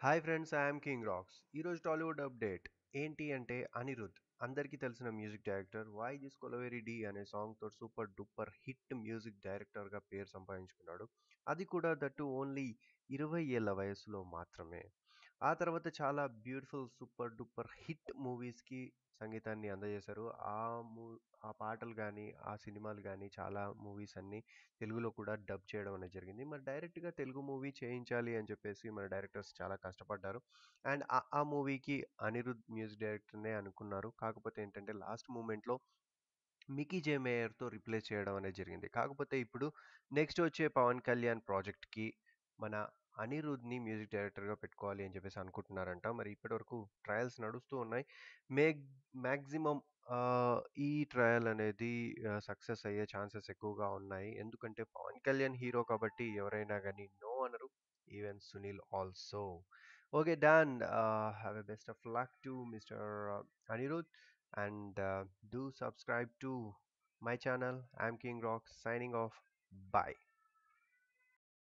Hi friends, I'm king rocks. ఈరోజు Tollywood update ఏంటి అంటే అనిరుద్ అందరికీ తెలిసిన music director why this Kolaveri Di అనే సాంగ్తో సూపర్ డూపర్ హిట్ మ్యూజిక్ డైరెక్టర్గా పేరు సంపాదించుకున్నాడు. అది కూడా దట్టు ఓన్లీ 20 ఏళ్ల వయసులో మాత్రమే. ఆ తర్వాత చాలా బ్యూటిఫుల్ సూపర్ డూపర్ హిట్ మూవీస్కి సంగీతాన్ని అందజేశారు. మూ ఆ పాటలు కానీ ఆ సినిమాలు కానీ చాలా మూవీస్ అన్నీ తెలుగులో కూడా డబ్ చేయడం అనేది జరిగింది. మరి డైరెక్ట్‌గా తెలుగు మూవీ చేయించాలి అని చెప్పేసి మన డైరెక్టర్స్ చాలా కష్టపడ్డారు. అండ్ ఆ మూవీకి అనిరుద్ మ్యూజిక్ డైరెక్టర్‌నే అనుకున్నారు. కాకపోతే ఏంటంటే లాస్ట్ మూమెంట్‌లో 'మికీ జే మేయర్‌తో' రీప్లేస్ చేయడం అనేది జరిగింది. కాకపోతే ఇప్పుడు నెక్స్ట్ వచ్చే 'పవన్ కళ్యాణ్' ప్రాజెక్ట్‌కి మన అనిరుద్‌ని మ్యూజిక్ డైరెక్టర్‌గా పెట్టుకోవాలి అని చెప్పేసి అనుకుంటున్నారంట. మరి ఇప్పటివరకు ట్రయల్స్ నడుస్తూ ఉన్నాయి. మేగ్ మాక్సిమం ఈ ట్రయల్ అనేది సక్సెస్ అయ్యే ఛాన్సెస్ ఎక్కువగా ఉన్నాయి. ఎందుకంటే 'పవన్ కళ్యాణ్' హీరో కాబట్టి ఎవరైనా గాని నో అనరు. Even Sunil also. Okay, done. Have a best of luck to mister Anirudh, and do subscribe to my channel. I'm King Rock signing off. Bye.